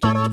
Hello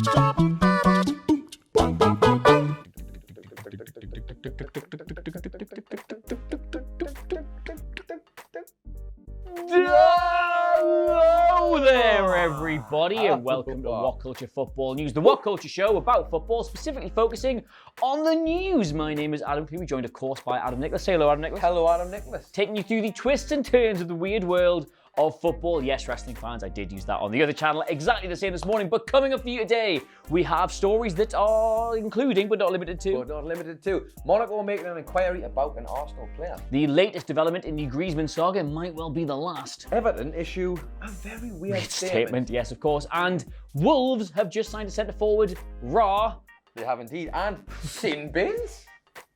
there, everybody, and welcome to WhatCulture Football News, the WhatCulture show about football, specifically focusing on the news. My name is Adam Cleary, joined, of course, by Adam Nicholas. Say hello, Adam Nicholas. Hello, Adam Nicholas. Taking you through the twists and turns of the weird world of football. Yes, wrestling fans, I did use that on the other channel, exactly the same this morning. But coming up for you today, we have stories that are including, but not limited to, Monaco are making an inquiry about an Arsenal player. the latest development in the Griezmann saga might well be the last. Everton issue a very weird statement. Yes, of course. And Wolves have just signed a centre forward, Ra. They have indeed. And sin bins.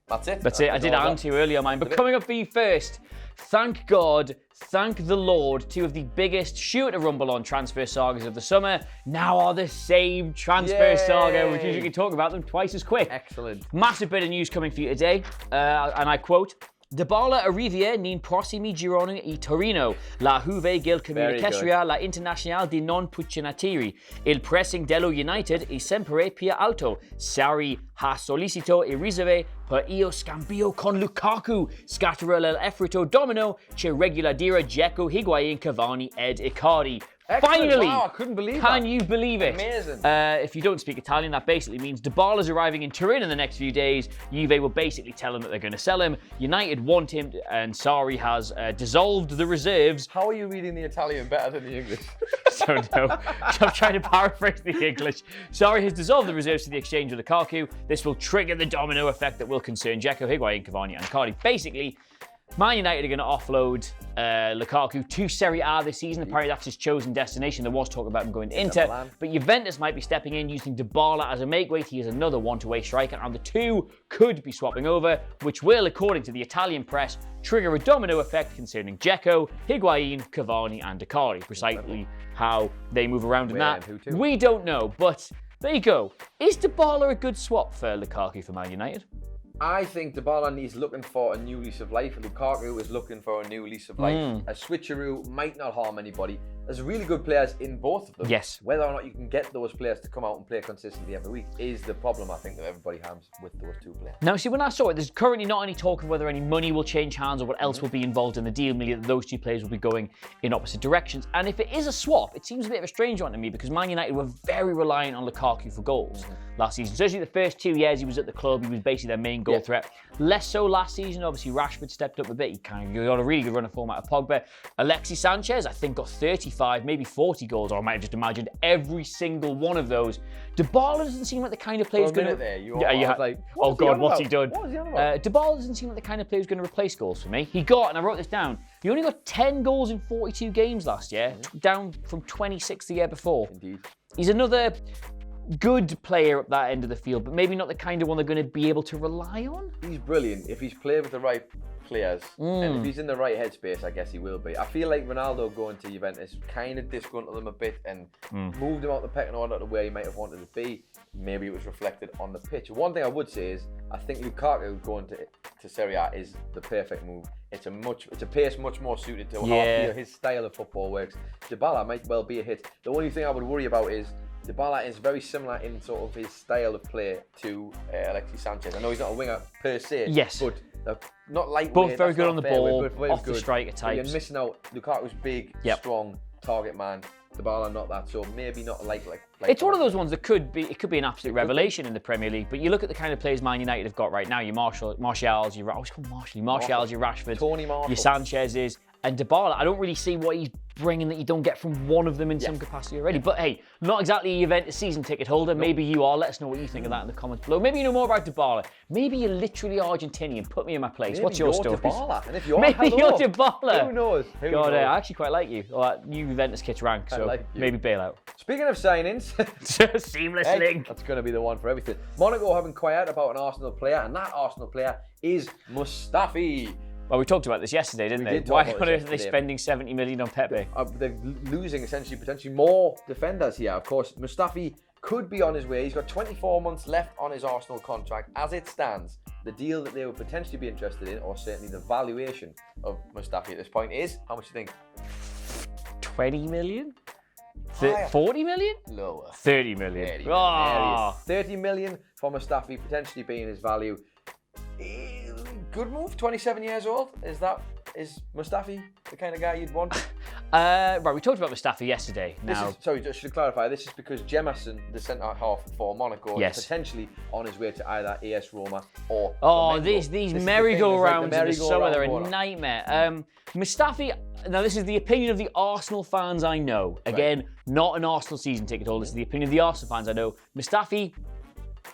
That's it. That's it. I did answer you earlier, mine. But coming up for you first, thank God, thank the Lord, two of the biggest sure-to-rumble on transfer sagas of the summer now are the same transfer saga, which usually talk about them twice as quick. Excellent. Massive bit of news coming for you today, and I quote, Dybala arriva nei prossimi giorni a Torino. La Juve gil comunicazione la internazionale di non puccinatiri. Il pressing dello United è sempre più alto. Sarri ha sollecitato e riceve per io scambio con Lukaku. Scatterà l'effetto domino che regola dire Dzeko, Higuain, Cavani ed Icardi. Excellent. Finally! Wow, I couldn't believe Can you believe it? Amazing. If you don't speak Italian, that basically means Dybala's arriving in Turin in the next few days. Juve will basically tell him that they're going to sell him. United want him, and Sarri has dissolved the reserves. How are you reading the Italian better than the English? So no, I'm trying to paraphrase the English. Sarri has dissolved the reserves to the exchange of Lukaku. This will trigger the domino effect that will concern Dzeko, Higuain, Cavani and Icardi. Basically, Man United are going to offload Lukaku to Serie A this season. Apparently that's his chosen destination. There was talk about him going to Inter. But Juventus might be stepping in using Dybala as a make-weight. He is another one-to-way striker. And the two could be swapping over, which will, according to the Italian press, trigger a domino effect concerning Dzeko, Higuain, Cavani and Icardi. Precisely how they move around in that, we don't know. But there you go. Is Dybala a good swap for Lukaku for Man United? I think Dybala is looking for a new lease of life. Lukaku is looking for a new lease of life. A switcheroo might not harm anybody. There's really good players in both of them. Yes. Whether or not you can get those players to come out and play consistently every week is the problem, I think, that everybody has with those two players. Now, see, when I saw it, there's currently not any talk of whether any money will change hands or what else will be involved in the deal, merely that those two players will be going in opposite directions. And if it is a swap, it seems a bit of a strange one to me because Man United were very reliant on Lukaku for goals last season. Especially the first 2 years he was at the club, he was basically their main goal threat. Less so last season. Obviously, Rashford stepped up a bit. He got a really good run of form out of Pogba. Alexis Sanchez, I think, got 35, maybe 40 goals, or I might have just imagined every single one of those. Dybala doesn't seem like the kind of player who's going to... Oh God, what's he done? What was he on about? Dybala doesn't seem like the kind of player who's going to replace goals for me. He got, and I wrote this down, he only got 10 goals in 42 games last year, down from 26 the year before. Indeed. He's another good player up that end of the field, but maybe not the kind of one they're going to be able to rely on. He's brilliant if he's played with the right players, and if he's in the right headspace, I guess he will be. I feel like Ronaldo going to Juventus kind of disgruntled him a bit and moved him out the pecking order to where he might have wanted to be. Maybe it was reflected on the pitch. One thing I would say is I think Lukaku going to Serie A is the perfect move. It's a pace much more suited to how I feel his style of football works. Dybala might well be a hit. The only thing I would worry about is Dybala is very similar in sort of his style of play to Alexis Sanchez. I know he's not a winger per se, but not lightweight. Both very good on the ball, off the good. striker types. You're missing out. Lukaku's big, strong target man. Dybala not that, so maybe not like it's one of those ones that could be an absolute revelation in the Premier League. But you look at the kind of players Man United have got right now. Your Martials, your Rashford, Tony Marshall, your Sanchez's, and Dybala. I don't really see what he's bringing that you don't get from one of them in some capacity already. But hey, not exactly a Juventus season ticket holder. Nope. Maybe you are. Let us know what you think of that in the comments below. Maybe you know more about Dybala. Maybe you're literally Argentinian. Put me in my place. Maybe What's your story? Dybala. And if you're maybe you're Dybala. Who knows? God, I actually quite like you. Well, that new Juventus kit's rank, so maybe bail out. Speaking of signings, seamless link. That's going to be the one for everything. Monaco have inquired about an Arsenal player, and that Arsenal player is Mustafi. Well, we talked about this yesterday, didn't they? Why on earth are they spending 70 million on Pepe? They're losing essentially potentially more defenders here. Of course, Mustafi could be on his way. He's got 24 months left on his Arsenal contract. As it stands, the deal that they would potentially be interested in, or certainly the valuation of Mustafi at this point is, how much do you think? 20 million? Higher. 40 million? Lower. 30 million. 30 million. Oh. 30 million for Mustafi, potentially being his value. Good move, 27 years old. Is Mustafi the kind of guy you'd want? Right, we talked about Mustafi yesterday. Now, Sorry, just to clarify, this is because Jemerson, the centre half for Monaco, Yes. is potentially on his way to either AS Roma or. oh, Flamengo. these This is merry-go-rounds the in the summer, they're a merry-go-round nightmare. Mustafi, now this is the opinion of the Arsenal fans I know. Again, not an Arsenal season ticket holder, this is the opinion of the Arsenal fans I know. Mustafi,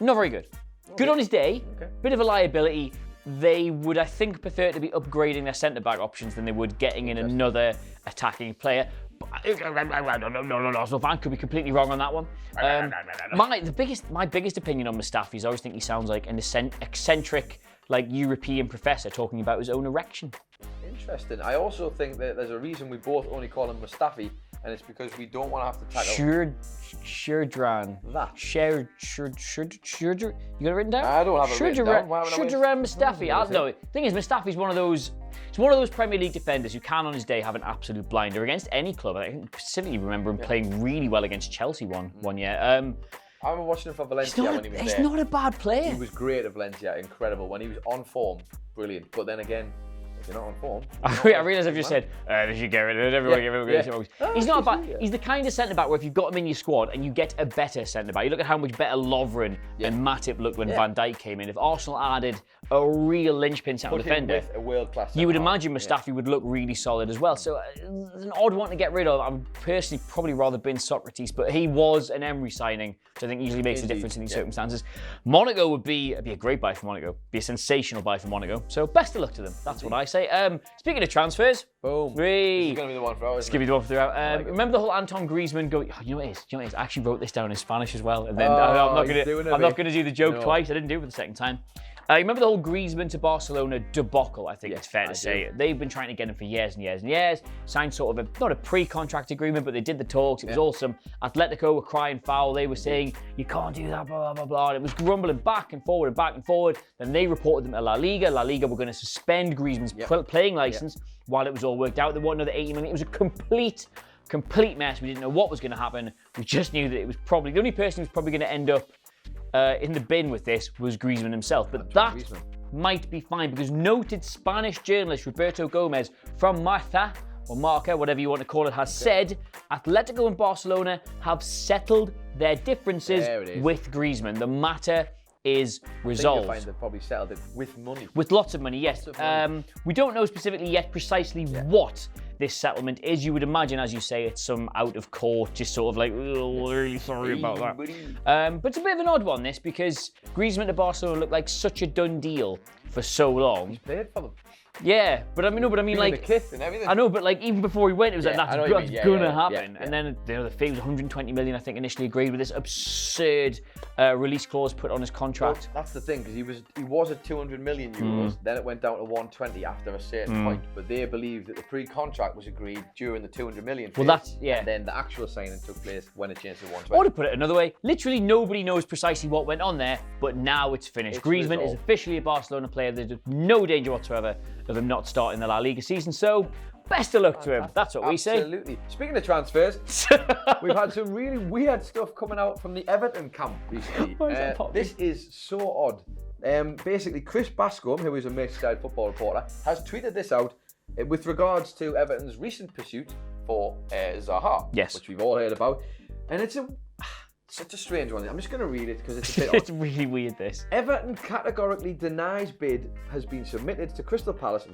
not very good. Good on his day, bit of a liability. They would, I think, prefer to be upgrading their centre-back options than they would getting in another attacking player. No, Arsenal fan could be completely wrong on that one. My biggest opinion on Mustafi is I always think he sounds like an eccentric, like European professor talking about his own erection. Interesting. I also think that there's a reason we both only call him Mustafi, and it's because we don't want to have to tackle. Shkodran. That. Shkodran. You got it written down? I don't have it written down. Shkodran Mustafi. No, the thing is, Mustafi's one of those. He's one of those Premier League defenders who can, on his day, have an absolute blinder against any club. I can specifically remember him playing really well against Chelsea one year. I remember watching him for Valencia when he was there. He's not a bad player. He was great at Valencia, incredible. When he was on form, brilliant. But then again, if you're not on form, I realise I've just said, they should get rid of it. Everyone. He's not bad. He's the kind of centre-back where if you've got him in your squad and you get a better centre-back, you look at how much better Lovren and Matip looked when Van Dijk came in. If Arsenal added a real linchpin central defender, with a world-class you would imagine Mustafi would look really solid as well. So it's an odd one to get rid of. I'm personally probably rather been Socrates, but he was an Emery signing, which I think usually makes a difference in these circumstances. Monaco would be a great buy for Monaco, be a sensational buy for Monaco. So best of luck to them. That's what I say. Speaking of transfers, boom. This is going to be the one for ours. Give me the one for throughout. Remember the whole Anton Griezmann go? Oh, you know what it is? I actually wrote this down in Spanish as well, and then I'm not going to do the joke twice. I didn't do it for the second time. You remember the whole Griezmann to Barcelona debacle, I think it's fair to say. They've been trying to get him for years and years and years. Signed sort of not a pre-contract agreement, but they did the talks. It was awesome. Atletico were crying foul. They were saying, you can't do that, blah, blah, blah. And it was grumbling back and forward and back and forward. Then they reported them to La Liga. La Liga were going to suspend Griezmann's playing license while it was all worked out. They wanted another 80 million. It was a complete mess. We didn't know what was going to happen. We just knew that it was probably, the only person who was probably going to end up in the bin with this was Griezmann himself, but that might be fine because noted Spanish journalist Roberto Gomez from Marca, or Marca, whatever you want to call it, has said Atletico and Barcelona have settled their differences with Griezmann. The matter is resolved. I think you'll find they've probably settled it with money. With lots of money, yes. We don't know specifically yet precisely what this settlement is. You would imagine, as you say, it's some out of court, just sort of like, oh, really sorry about that. But it's a bit of an odd one, this, because Griezmann to Barcelona looked like such a done deal for so long. He's played for them. Yeah, but I mean, like, the kit and everything. I know, but like even before he went, it was like that's gonna happen. Yeah. And then the fee was 120 million, I think, initially agreed with this absurd release clause put on his contract. Well, that's the thing, because he was at 200 million euros. Then it went down to 120 after a certain point. But they believe that the pre-contract was agreed during the 200 million phase. Well, that's And then the actual signing took place when it changed to 120. Or to put it another way, literally nobody knows precisely what went on there, but now it's finished. Griezmann is officially a Barcelona player. There's no danger whatsoever of him not starting the La Liga season. So best of luck to him. That's what we say. Absolutely. Speaking of transfers, we've had some really weird stuff coming out from the Everton camp recently. This is so odd. Basically, Chris Bascombe, who is a Merseyside football reporter, has tweeted this out with regards to Everton's recent pursuit for Zaha, which we've all heard about. And it's such a strange one. I'm just going to read it because it's a bit odd. It's really weird, this. Everton categorically denies bid has been submitted to Crystal Palace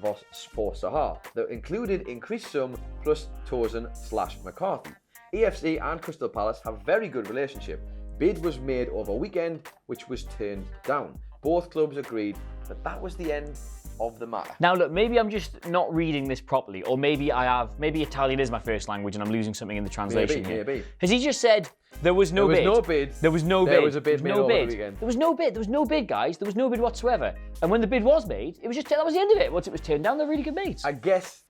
for Zaha that included increased sum plus Tosin/McCarthy. EFC and Crystal Palace have very good relationship. Bid was made over a weekend, which was turned down. Both clubs agreed that was the end of the matter. Now look, maybe I'm just not reading this properly, or maybe Italian is my first language and I'm losing something in the translation here. Maybe. Has he just said there was no bid? There was no bid. There was no bid. There was a bid made over the weekend. There was no bid. There was no bid, guys. There was no bid whatsoever. And when the bid was made, it was just that was the end of it. Once it was turned down, they're really good mates. I guess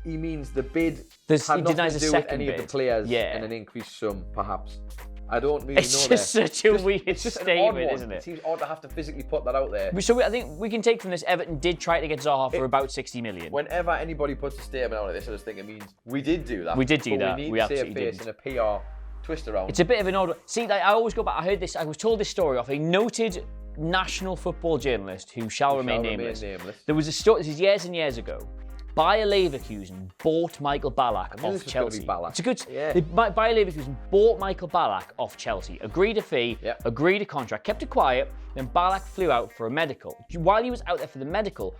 he means the bid had nothing to do with any of the players and an increased sum, perhaps. I don't really It's know just there. such a weird It's just an odd statement, one. isn't it? It seems odd to have to physically put that out there. So I think we can take from this, Everton did try to get Zaha for about 60 million. Whenever anybody puts a statement out like this, I just think it means we did do that. We did do but that. We need We to save absolutely face didn't. in a PR twist around. It's a bit of an odd. See, like, I always go back. I was told this story off a noted national football journalist who shall remain nameless. There was a story. This is years and years ago. Bayer Leverkusen bought Michael Ballack off Chelsea. It's a good. Yeah. Bayer Leverkusen bought Michael Ballack off Chelsea. Agreed a fee. Yep. Agreed a contract. Kept it quiet. Then Ballack flew out for a medical. While he was out there for the medical,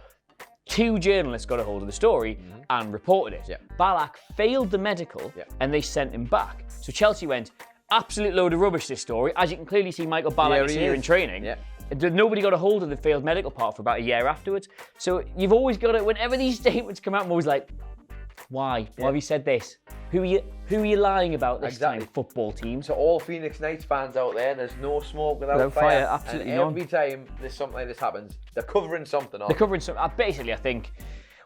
2 journalists got a hold of the story and reported it. Yep. Ballack failed the medical and they sent him back. So Chelsea went, absolute load of rubbish, this story. As you can clearly see, Michael Ballack is here in training. Yeah. Nobody got a hold of the failed medical part for about a year afterwards. So you've always got to, whenever these statements come out, I'm always like, why? Why have you said this? Who are you lying about this time, football team? So all Phoenix Knights fans out there, there's no smoke without fire. Absolutely and none. every time there's something like this happens, they're covering something up. They're covering some. Basically, I think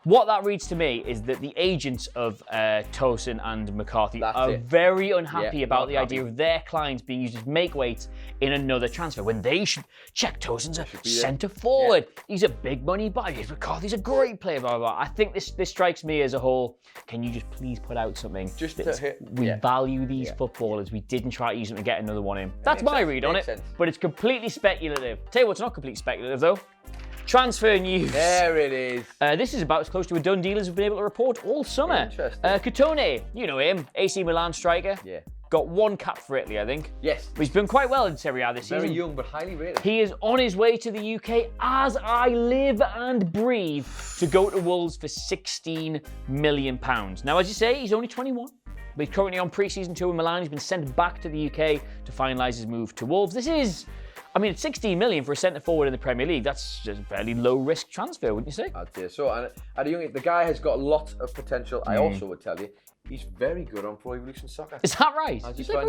what that reads to me is that the agents of Tosin and McCarthy are very unhappy about the idea of their clients being used as make weights in another transfer when they should check Tosin's a centre forward. Yeah. He's a big money buy. McCarthy's a great player. Blah, blah, blah. I think this strikes me as a whole. Can you just please put out something? Just to hit, we value these footballers. We didn't try to use them to get another one in. That's my read on it. But it's completely speculative. Tell you what's not completely speculative though. Transfer news. There it is. This is about as close to a done deal as we've been able to report all summer. Interesting. Cutrone, you know him, AC Milan striker. Yeah. Got 1 cap for Italy, I think. Yes. But he's been quite well in Serie A this season. Very young but highly rated. He is on his way to the UK as I live and breathe to go to Wolves for £16 million. Now, as you say, he's only 21. But he's currently on pre-season tour with Milan. He's been sent back to the UK to finalise his move to Wolves. This is, I mean, it's £16 million for a centre forward in the Premier League. That's just a fairly low risk transfer, wouldn't you say? I'd say so. And at a young age, the guy has got lots of potential. I also would tell you, he's very good on Pro Evolution Soccer. Is that right? I still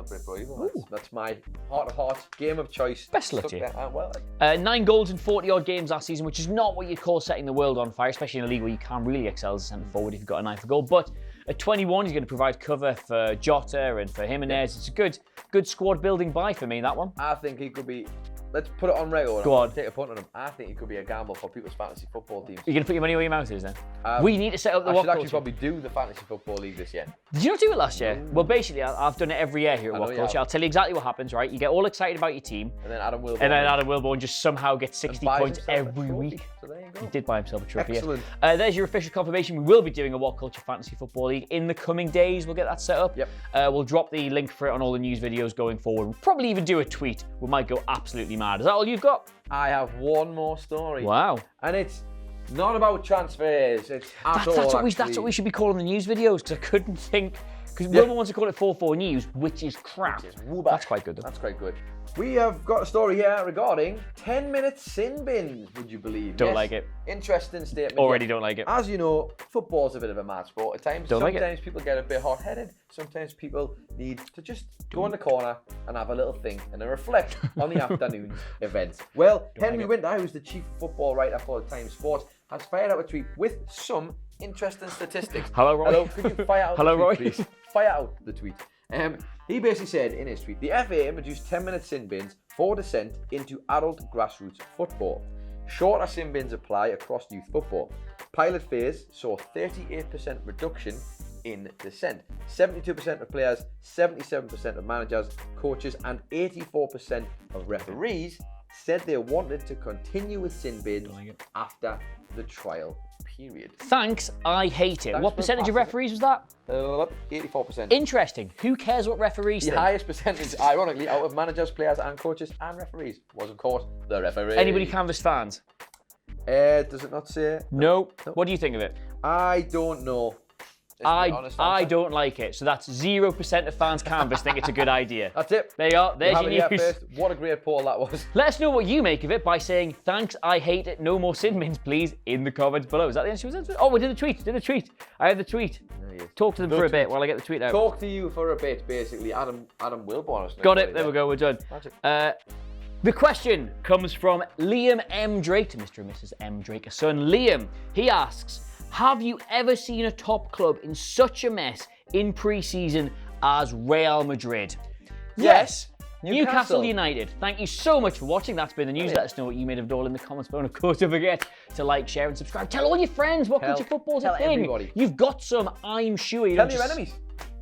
play Pro Evolution. That's my heart of hearts game of choice. Best luck to you. 9 goals in 40 odd games last season, which is not what you'd call setting the world on fire, especially in a league where you can't really excel as a centre forward if you've got an eye for goal. But at 21, he's going to provide cover for Jota and for Jimenez. It's a good squad building buy for me, that one. I think he could be. Let's put it on record. Go on. Take a punt on him. I think he could be a gamble for people's fantasy football teams. You're going to put your money where your mouth is then? We need to set up the I should actually WhatCulture. probably do the fantasy football league this year. Did you not do it last year? Well, basically, I've done it every year here at WhatCulture. I'll tell you exactly what happens, right? You get all excited about your team. And then Adam Wilborn just somehow gets 60 points every week. So there you go. He did buy himself a trophy. Excellent. There's your official confirmation. We will be doing a WhatCulture Fantasy Football League in the coming days. We'll get that set up. Yep. We'll drop the link for it on all the news videos going forward. We'll probably even do a tweet. We might go absolutely mad. Is that all you've got? I have one more story. Wow. And it's not about transfers. It's that's what we should be calling the news videos, because I couldn't think. Because Wilbur wants to call it 4-4 News, which is crap. That's quite good, though. That's quite good. We have got a story here regarding 10-minute sin bins, would you believe? Don't like it. Interesting statement. Already don't like it. As you know, football's a bit of a mad sport at times. Sometimes people get a bit hot-headed. Sometimes people need to just go in the corner and have a little think and then reflect on the afternoon's events. Well, Henry Winter, who's the chief football writer for the Times Sports, has fired out a tweet with some interesting statistics. Hello, Roy. Hello, could you fire out Hello, the tweet, Roy. please? Fire out the tweet. He basically said in his tweet, the FA introduced 10-minute sin bins for descent into adult grassroots football. Shorter sin bins apply across youth football. Pilot phase saw 38% reduction in dissent. 72% of players, 77% of managers, coaches, and 84% of referees said they wanted to continue with sin bins after the trial period. Thanks, I hate it. What percentage of referees was that? 84%. Interesting. Who cares what referees think? The highest percentage, ironically, out of managers, players, and coaches and referees was, of course, the referee. Anybody canvassed fans? Does it not say? No. What do you think of it? I don't know. I don't like it. So that's 0% of fans canvassed think it's a good idea. That's it. There you are. There's your news. First. What a great poll that was. Let us know what you make of it by saying, thanks, I hate it, no more sin bins, please, in the comments below. Is that the answer? Oh, we did the tweet. I have the tweet. Talk to them for a bit while I get the tweet out. Talk to you for a bit, basically. Adam Wilborn. Got it. There we go. We're done. The question comes from Liam M. Drake, to Mr. and Mrs. M. Drake, a son. Liam, he asks, have you ever seen a top club in such a mess in pre-season as Real Madrid? Yes. Newcastle. Newcastle United. Thank you so much for watching. That's been the news. Let us know what you made of it all in the comments below. And of course, don't forget to like, share, and subscribe. Tell all your friends what Culture Football's a thing. Everybody. You've got some, I'm sure. Tell your enemies.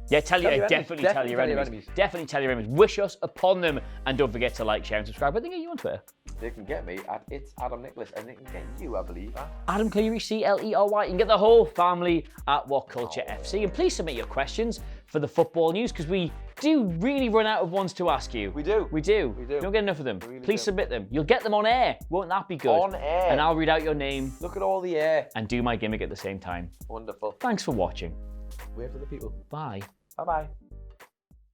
Yeah, definitely tell your enemies. enemies. Definitely tell your enemies. Wish us upon them. And don't forget to like, share, and subscribe. Where they get you on Twitter? They can get me at It's Adam Nicholas, and they can get you, I believe, at Adam Cleary, Clery. You can get the whole family at WhatCulture FC. And please submit your questions for the football news, because we do really run out of ones to ask you. We do. We do. Don't get enough of them. Really Please do. submit them. You'll get them on air. Won't that be good? On air. And I'll read out your name. Look at all the air. And do my gimmick at the same time. Wonderful. Thanks for watching. Wave to the people. Bye. Bye-bye.